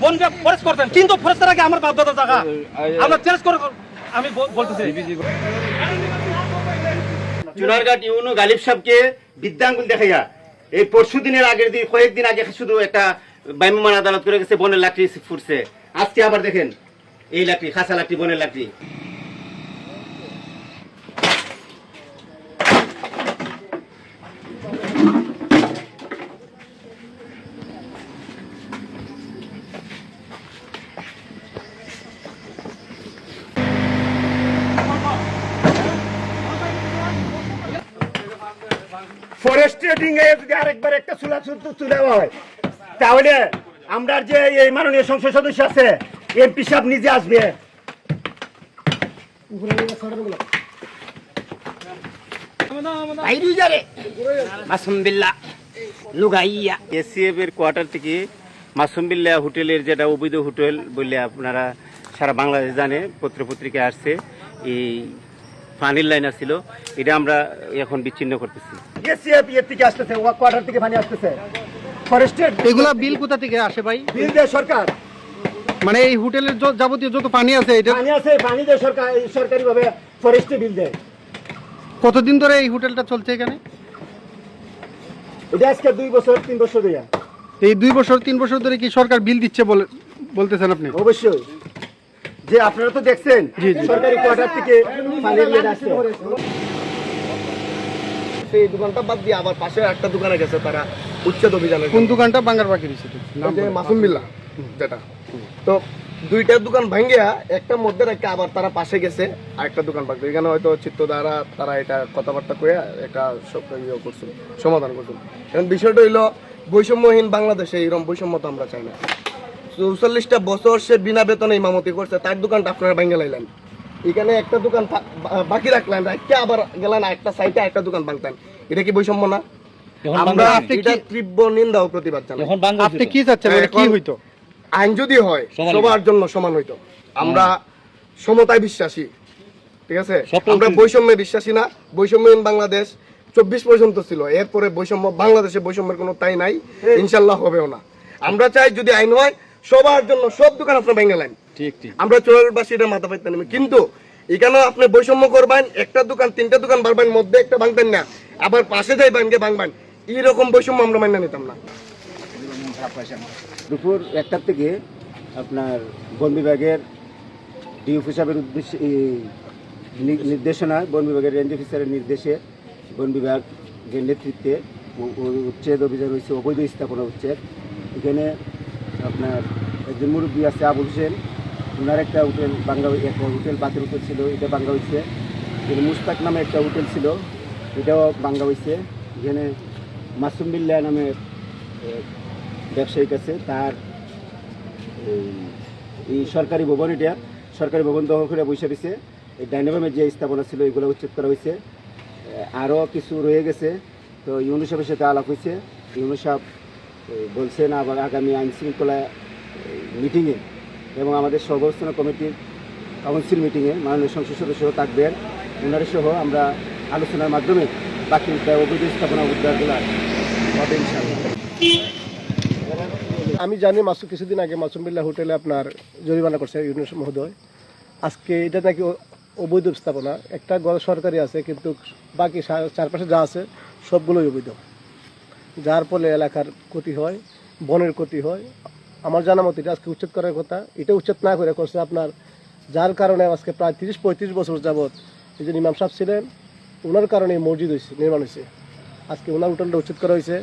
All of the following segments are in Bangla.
বন ফরেস্ট করতেন, কিন্তু ফরেস্টের আগে আমার বাধ্যতা জায়গা আমরা চেঞ্জ করে আমি বলতেছি। চুনারঘাট ইউনু গালিব সাহেবকে বিদ্যাঙ্গুল দেখাইয়া এই পরশু দিনের আগের দিন কয়েকদিন আগে শুধু একটা ভ্রাম্যমাণ আদালত করে গেছে, বনের লাকড়ি ফুটছে। আজকে আবার দেখেন এই লাকড়ি, খাসা লাকড়ি, বনের লাকড়ি। ফরেস্ট ট্রেডিং এ যদি আরেকবার একটা চুলা হয়, তাহলে আমরা যে এই মাননীয় সংসদ সদস্য আছে এমপি সাহেব নিজে আসবে। এসিএফ এর কোয়ার্টার থেকে মাসুম বিল্লাহ হোটেলের, যেটা অবৈধ হোটেল বললে আপনারা সারা বাংলাদেশ জানে, পত্রপত্রিকায় আসছে, এই পানির লাইন ছিল, এটা আমরা এখন বিচ্ছিন্ন করতেছি। এসিএফ এর থেকে আসতেছে, কোয়ার্টার থেকে পানি আসতেছে। ফরেস্টের এগুলা বিল কোথা থেকে আসে ভাই? বিল দেয় সরকার, মানে এই হোটেলের যাবতীয় যত পানি আছে এটা পানি আছে, পানি দেয় সরকার, সরকারি ভাবে ফরেস্টে বিল দেয়। কতদিন ধরে এই হোটেলটা চলছে এখানে? এটা আজকে 2 বছর 3 বছর ধরে। এই 2 বছর 3 বছর ধরে কি সরকার বিল দিচ্ছে বলতেছেন আপনি? অবশ্যই, যে আপনারা তো দেখছেন সরকারি কোয়ার্টার থেকে পানির লাইন আসছে। সেই দোকানটা বাদ দিয়ে আবার পাশে একটা দোকানে গেছে তারা উচ্ছেদ অভিযানে। কোন দোকানটা? বাঙ্গার পাখির নাম মাসুম বিল্লাহ যেটা। তো দুইটা দোকান ভাঙ্গিয়া একটা মধ্যে রেখে আবার তারা পাশে গেছে আরেকটা দোকান ভাঙবে। এখানে হয়তো চিত্ত দ্বারা তারা এটা কথাবার্তা কয়ে একটা করছিল, সমাধান করছিল। এখন বিষয়টা হইলো বৈষম্যহীন বাংলাদেশে এরকম বৈষম্য তো আমরা চাই না। 44টা বছর সে বিনা বেতনে ইমামতি করছে, তার দোকানটা আপনারা ভাঙ্গে লাইলেন। এখানে একটা দোকান বাকি রাখলেন, রাখতে আবার গেলেন একটা সাইডে একটা দোকান ভাঙতেন। এটা কি বৈষম্য না? আমরা এটা তীব্র নিন্দা ও প্রতিবাদ জানাই। আপনি কি চাচ্ছেন, কি হইতো? আইন যদি হয় সবার জন্য সমান হইতো। আমরা সমতায় বিশ্বাসী, ঠিক আছে? আমরা বৈষম্যে বিশ্বাসী না। বৈষম্যহীন বাংলাদেশ 24 পর্যন্ত ছিল, এরপরে বৈষম্য, বাংলাদেশে বৈষম্যের কোনো তাই নাই, ইনশাল্লাহ হবেও না। আমরা চাই যদি আইন হয় সবার জন্য সব দোকান আপনার ভেঙে লাইন, ঠিক ঠিক আমরা চোরবাসী এটা মাথা পাইতে নেবে। কিন্তু এখানেও আপনি বৈষম্য করবেন, একটা দোকান 3টা দোকান বাড়বেন, মধ্যে একটা ভাঙবেন না, আবার পাশে যাইবেন গিয়ে ভাঙবেন, এইরকম বৈষম্য আমরা মান্য নিতাম না। দুপুর 1টার থেকে আপনার বন বিভাগের ডিউপি সাহেবের উদ্দেশ্যে নির্দেশনায়, বন বিভাগের রেঞ্জ অফিসারের নির্দেশে বন বিভাগের নেতৃত্বে উচ্ছেদ অভিযান হয়েছে, অবৈধ স্থাপনা উচ্ছেদ। এখানে আপনার একজন মুরব্বী আছে আবুল হোসেন, ওনার একটা হোটেল ভাঙ্গা, একটা হোটেল বাতের হোটেল ছিল, এটা ভাঙ্গা হয়েছে। এখানে মুস্তাক নামে একটা হোটেল ছিল, এটাও ভাঙ্গা হয়েছে। এখানে মাসুম বিল্লাহ নামের ব্যবসায়িক আছে, তার এই সরকারি ভবন, এটা সরকারি ভবন দখল করে বসে রয়েছে। এই ডাইনামামের যে স্থাপনা ছিল এগুলো উচ্ছেদ করা হয়েছে। আরও কিছু রয়ে গেছে। তো ইউনু সাহেবের সাথে আলাপ হয়েছে। ইউনু সাহেব বলছেন আবার আগামী আইন শৃঙ্খলা মিটিংয়ে এবং আমাদের সর্বাবস্থান কমিটির কাউন্সিল মিটিংয়ে মাননীয় সংসদ সদস্য থাকবেন, ওনারা সহ আমরা আলোচনার মাধ্যমে বাকি অবৈধ স্থাপনা উদ্ধারগুলো হবে ইনশাআল্লাহ। আমি জানি কিছুদিন আগে মাসুম বিল্লাহ হোটেলে আপনার জরিমানা করছে ইউনুস মহোদয়। আজকে এটা নাকি অবৈধ স্থাপনা, একটা ঘর সরকারি আছে, কিন্তু বাকি চারপাশে যা আছে সবগুলোই অবৈধ, যার ফলে এলাকার ক্ষতি হয়, বনের ক্ষতি হয়। আমার জানা মতো এটা আজকে উচ্ছেদ করার কথা, এটা উচ্ছেদ না করে করছে আপনার, যার কারণে আজকে প্রায় 30-35 বছর যাবৎ এই যে ইমাম সাহেব ছিলেন, ওনার কারণে মসজিদ হয়েছে, নির্মাণ হয়েছে। আজকে ওনার হোটেলটা উচ্ছেদ করা হয়েছে।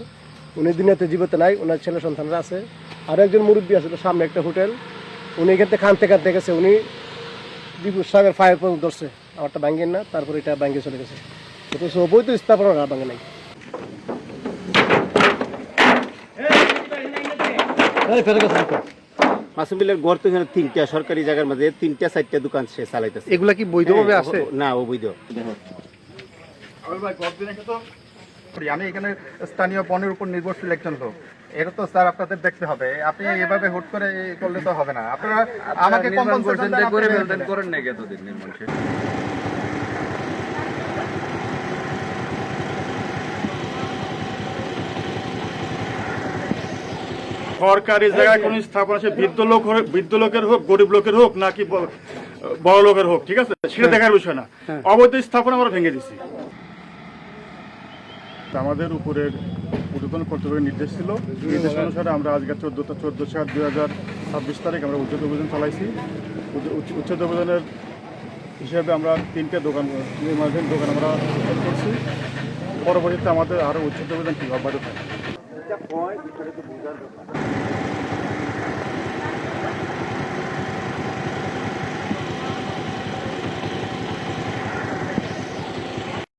উনি দিনেতে জীবিত নাই, ওনার ছেলে সন্তানরা আছে। আর একজন মুরব্বী আছে, তো সামনে একটা হোটেল, উনি এখান থেকে খানতে গেছে, উনি দীপুর সাহেবের ফায়ার পর্যন্ত ধরছে, আমারটা ভাঙ্গেন না, তারপরে এটা ভাঙ্গে চলে গেছে। এটা অবৈধ স্থাপনা না, ভাঙ্গে নাই। মাসুম বিল্লাহর গড় তো এখানে 3টা সরকারি জায়গার মাঝে 3টা-4টা দোকান সে চালাইতেছে। এগুলা কি বৈধভাবে আছে? না, অবৈধ। আমি এখানে স্থানীয় বনের উপর নির্ভরশীল একজন লোক, এটা তো স্যার আপনাদের দেখতে হবে। আপনি এভাবে হুট করে করলে তো হবে না। আপনারা আমাকে কম্পেনসেশন করে ফেলতেন, করেন নাকি এতদিন নির্মাণ শেষ? সরকারি জায়গায় কোনো স্থাপনা সে বৃদ্ধ লোকের হোক গরিব লোকের হোক নাকি বড় লোকের হোক, ঠিক আছে, সেটা দেখার বিষয় না। অবৈধ স্থাপনা আমরা ভেঙে দিচ্ছি। আমাদের উপরের ঊর্ধ্বতন কর্তৃপক্ষের নির্দেশ ছিল, নির্দেশ অনুসারে আমরা আজকে 14/4/2026 তারিখ আমরা উচ্ছেদ অভিযান চালাইছি। উচ্ছেদ অভিযানের হিসাবে আমরা 3টে দোকান আমরা উচ্ছেদ করছি। পরবর্তীতে আমাদের আরও উচ্ছেদ অভিযান অব্যাহত থাকে।